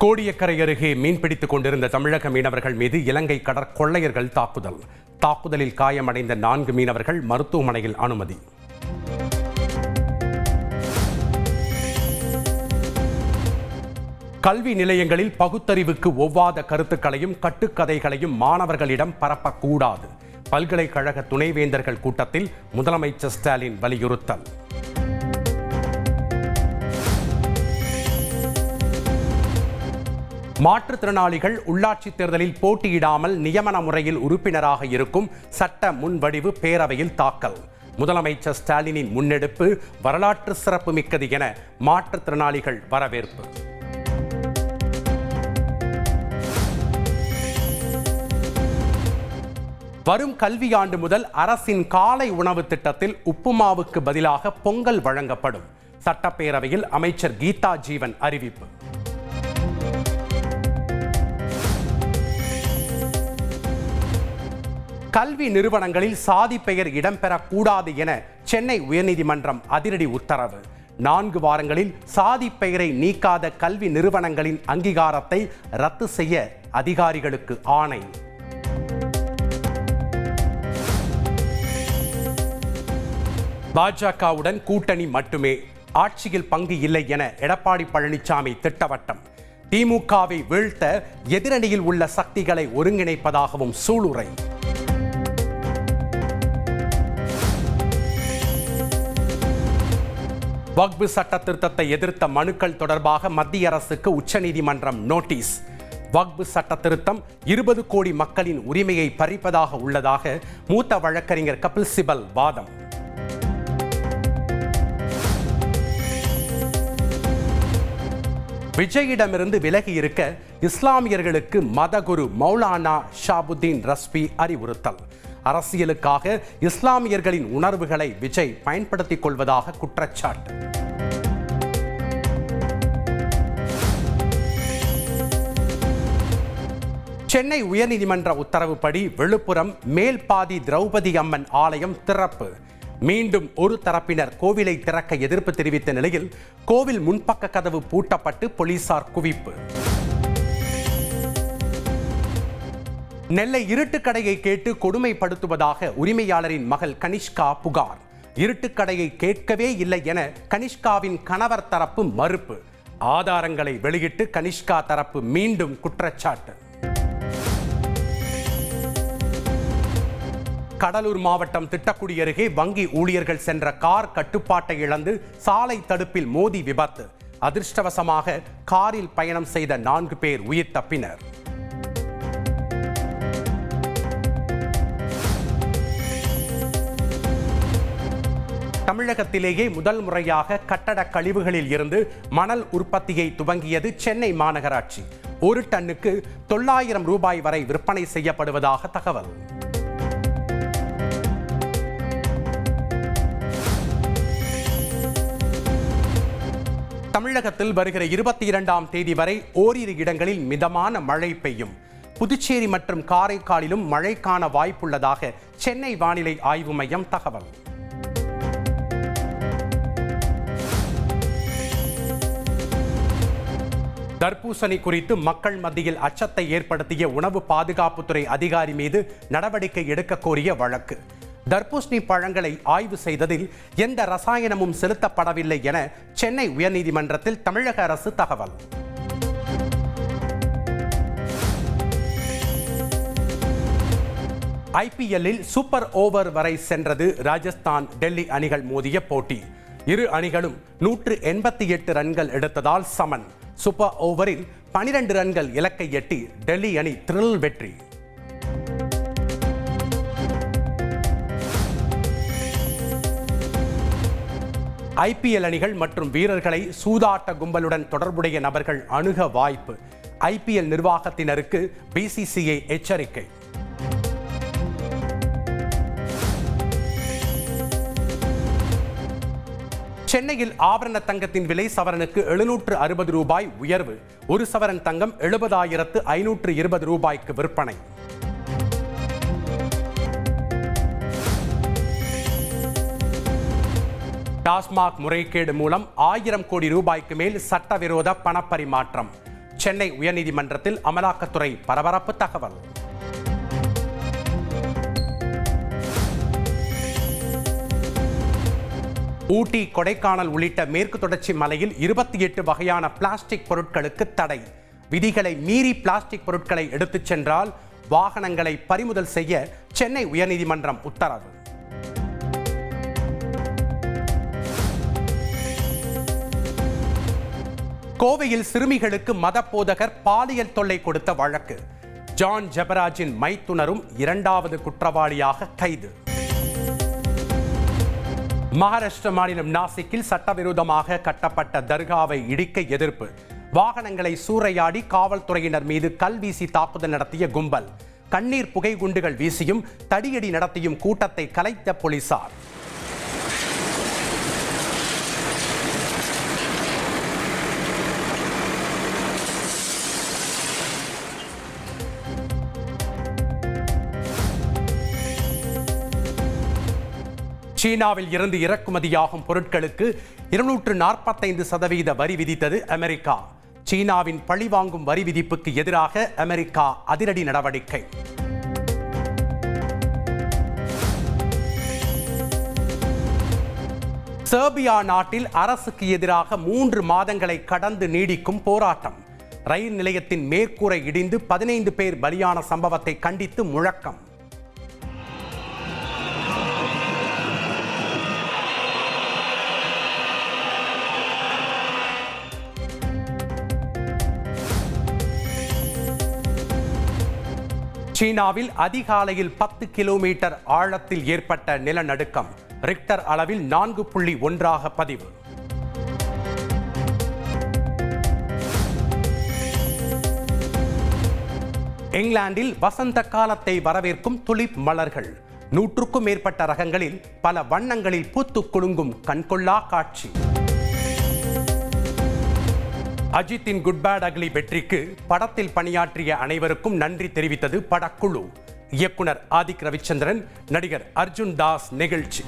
கோடியக்கரை அருகே மீன்பிடித்துக் கொண்டிருந்த தமிழக மீனவர்கள் மீது இலங்கை கடற்கொள்ளையர்கள் தாக்குதலில் காயமடைந்த 4 மீனவர்கள் மருத்துவமனையில் அனுமதி. கல்வி நிலையங்களில் பகுத்தறிவுக்கு ஒவ்வாத கருத்துக்களையும் கட்டுக்கதைகளையும் மாணவர்களிடம் பரப்பக்கூடாது. பல்கலைக்கழக துணைவேந்தர்கள் கூட்டத்தில் முதலமைச்சர் ஸ்டாலின் வலியுறுத்தல். மாற்றுத்திறனாளிகள் உள்ளாட்சி தேர்தலில் போட்டியிடாமல் நியமன முறையில் உறுப்பினராக இருக்கும் சட்ட முன்வடிவு பேரவையில் தாக்கல். முதலமைச்சர் ஸ்டாலினின் முன்னெடுப்பு வரலாற்று சிறப்புமிக்கது என மாற்றுத்திறனாளிகள் வரவேற்பு. வரும் கல்வியாண்டு முதல் அரசின் காலை உணவு திட்டத்தில் உப்புமாவுக்கு பதிலாக பொங்கல் வழங்கப்படும். சட்டப்பேரவையில் அமைச்சர் கீதா ஜீவன் அறிவிப்பு. கல்வி நிறுவனங்களில் சாதி பெயர் இடம்பெறக்கூடாது என சென்னை உயர்நீதிமன்றம் அதிரடி உத்தரவு. 4 வாரங்களில் சாதி பெயரை நீக்காத கல்வி நிறுவனங்களின் அங்கீகாரத்தை ரத்து செய்ய அதிகாரிகளுக்கு ஆணை. பாஜகவுடன் கூட்டணி மட்டுமே, ஆட்சியில் பங்கு இல்லை என எடப்பாடி பழனிசாமி திட்டவட்டம். திமுகவை வீழ்த்த எதிரணியில் உள்ள சக்திகளை ஒருங்கிணைப்பதாகவும் சூளுரை. வக்ஃப் சட்ட திருத்தத்தை எதிர்த்த மனுக்கள் தொடர்பாக மத்திய அரசுக்கு உச்சநீதிமன்றம் நோட்டீஸ். வக்ஃப் சட்ட திருத்தம் 20 கோடி மக்களின் உரிமையை பறிப்பதாக உள்ளதாக மூத்த வழக்கறிஞர் கபில் சிபல் வாதம். விஜயிடமிருந்து விலகி இருக்க இஸ்லாமியர்களுக்கு மதகுரு மௌலானா ஷாபுதீன் ரஸ்வி அறிவுறுத்தல். அரசியலுக்காக இஸ்லாமியர்களின் உணர்வுகளை விஜய் பயன்படுத்திக் கொள்வதாக குற்றச்சாட்டு. சென்னை உயர்நீதிமன்ற உத்தரவுப்படி விழுப்புரம் மேல்பாதி திரௌபதி அம்மன் ஆலயம் திறப்பு. மீண்டும் ஒரு தரப்பினர் கோவிலை திறக்க எதிர்ப்பு தெரிவித்த நிலையில் கோவில் முன்பக்க கதவு பூட்டப்பட்டு போலீசார் குவிப்பு. நெல்லை இருட்டுக்கடையை கேட்டு கொடுமைப்படுத்துவதாக உரிமையாளரின் மகள் கனிஷ்கா புகார். இருட்டுக்கடையை கேட்கவே இல்லை என கனிஷ்காவின் கணவர் தரப்பு மறுப்பு. ஆதாரங்களை வெளியிட்டு கனிஷ்கா தரப்பு மீண்டும் குற்றச்சாட்டு. கடலூர் மாவட்டம் திட்டக்குடி அருகே வங்கி ஊழியர்கள் சென்ற கார் கட்டுப்பாட்டை இழந்து சாலை தடுப்பில் மோதி விபத்து. அதிர்ஷ்டவசமாக காரில் பயணம் செய்த 4 பேர் உயிர் தப்பினர். தமிழகத்திலேயே முதல் முறையாக கட்டட கழிவுகளில் இருந்து மணல் உற்பத்தியை துவங்கியது சென்னை மாநகராட்சி. 1 டன்னுக்கு 900 ரூபாய் வரை விற்பனை செய்யப்படுவதாக தகவல். தமிழகத்தில் வருகிற 22ஆம் தேதி வரை ஓரிரு இடங்களில் மிதமான மழை பெய்யும். புதுச்சேரி மற்றும் காரைக்காலிலும் மழைக்கான வாய்ப்புள்ளதாக சென்னை வானிலை ஆய்வு மையம் தகவல். தர்பூசணி குறித்து மக்கள் மத்தியில் அச்சத்தை ஏற்படுத்திய உணவு பாதுகாப்புத்துறை அதிகாரி மீது நடவடிக்கை எடுக்க கோரிய வழக்கு. தர்பூசணி பழங்களை ஆய்வு செய்ததில் எந்த ரசாயனமும் செலுத்தப்படவில்லை என சென்னை உயர்நீதிமன்றத்தில் தமிழக அரசு தகவல். ஐபிஎல்லில் சூப்பர் ஓவர் வரை சென்றது ராஜஸ்தான் டெல்லி அணிகள் மோதிய போட்டி. இரு அணிகளும் 188 ரன்கள் எடுத்ததால் சமன். சூப்பர் ஓவரில் 12 ரன்கள் இலக்கை எட்டி டெல்லி அணி த்ரில் வெற்றி. ஐபிஎல் அணிகள் மற்றும் வீரர்களை சூதாட்ட கும்பலுடன் தொடர்புடைய நபர்கள் அணுக வாய்ப்பு. ஐபிஎல் நிர்வாகத்தினருக்கு பிசிசிஐ எச்சரிக்கை. சென்னையில் ஆபரண தங்கத்தின் விலை சவரனுக்கு 760 ரூபாய் உயர்வு. 1 சவரன் தங்கம் 70,520 ரூபாய்க்கு விற்பனை. டாஸ்மாக் முறைகேடு மூலம் 1000 கோடி ரூபாய்க்கு மேல் சட்டவிரோத பணப்பரிமாற்றம். சென்னை உயர்நீதிமன்றத்தில் அமலாக்கத்துறை பரபரப்பு தகவல். ஊட்டி, கொடைக்கானல் உள்ளிட்ட மேற்கு தொடர்ச்சி மலையில் 28 வகையான பிளாஸ்டிக் பொருட்களுக்கு தடை. விதிகளை மீறி பிளாஸ்டிக் பொருட்களை எடுத்துச் சென்றால் வாகனங்களை பறிமுதல் செய்ய சென்னை உயர்நீதிமன்றம் உத்தரவு. கோவையில் சிறுமிகளுக்கு மத போதகர் பாலியல் தொல்லை கொடுத்த வழக்கு. ஜான் ஜெபராஜின் மைத்துனரும் 2வது குற்றவாளியாக கைது. மகாராஷ்டிர மாநிலம் நாசிக்கில் சட்டவிரோதமாக கட்டப்பட்ட தர்காவை இடிக்க எதிர்ப்பு. வாகனங்களை சூறையாடி காவல்துறையினர் மீது கல்வீசி தாக்குதல் நடத்திய கும்பல். கண்ணீர் புகை குண்டுகள் வீசியும் தடியடி நடத்தியும் கூட்டத்தை கலைத்த போலீசார். சீனாவில் இருந்து இறக்குமதியாகும் பொருட்களுக்கு 245% வரி விதித்தது அமெரிக்கா. சீனாவின் பழிவாங்கும் வரி விதிப்புக்கு எதிராக அமெரிக்கா அதிரடி நடவடிக்கை. செர்பியா நாட்டில் அரசுக்கு எதிராக 3 மாதங்களை கடந்து நீடிக்கும் போராட்டம். ரயில் நிலையத்தின் மேற்கூரை இடிந்து 15 பேர் பலியான சம்பவத்தை கண்டித்து முழக்கம். சீனாவில் அதிகாலையில் 10 கிலோமீட்டர் ஆழத்தில் ஏற்பட்ட நிலநடுக்கம். ரிக்டர் அளவில் 4.1 பதிவு. இங்கிலாந்தில் வசந்த காலத்தை வரவேற்கும் துலிப் மலர்கள். 100க்கும் மேற்பட்ட ரகங்களில் பல வண்ணங்களில் பூத்து குலுங்கும் கண்கொள்ளா காட்சி. அஜித்தின் குட் பேட் அக்லி வெற்றிக்கு படத்தில் பணியாற்றிய அனைவருக்கும் நன்றி தெரிவித்தது படக்குழு. இயக்குனர் ஆதிக் ரவிச்சந்திரன், நடிகர் அர்ஜுன் தாஸ் நிகழ்ச்சி.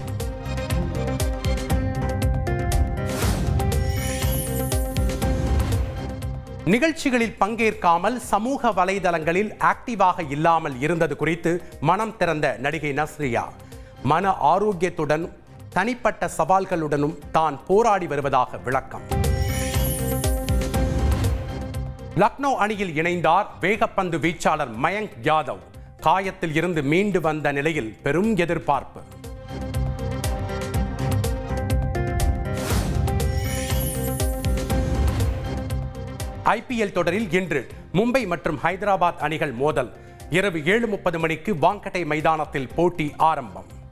நிகழ்ச்சிகளில் பங்கேற்காமல் சமூக வலைதளங்களில் ஆக்டிவாக இல்லாமல் இருந்தது குறித்து மனம் திறந்த நடிகை நஸ்ரியா. மன ஆரோக்கியத்துடன் தனிப்பட்ட சவால்களுடனும் தான் போராடி வருவதாக விளக்கம். லக்னோ அணியில் இணைந்தார் வேகப்பந்து வீச்சாளர் மயங்க் யாதவ். காயத்தில் இருந்து மீண்டு வந்த நிலையில் பெரும் எதிர்பார்ப்பு. ஐபிஎல் தொடரில் இன்று மும்பை மற்றும் ஹைதராபாத் அணிகள் மோதல். இரவு 7:30 மணிக்கு வாங்கடே மைதானத்தில் போட்டி ஆரம்பம்.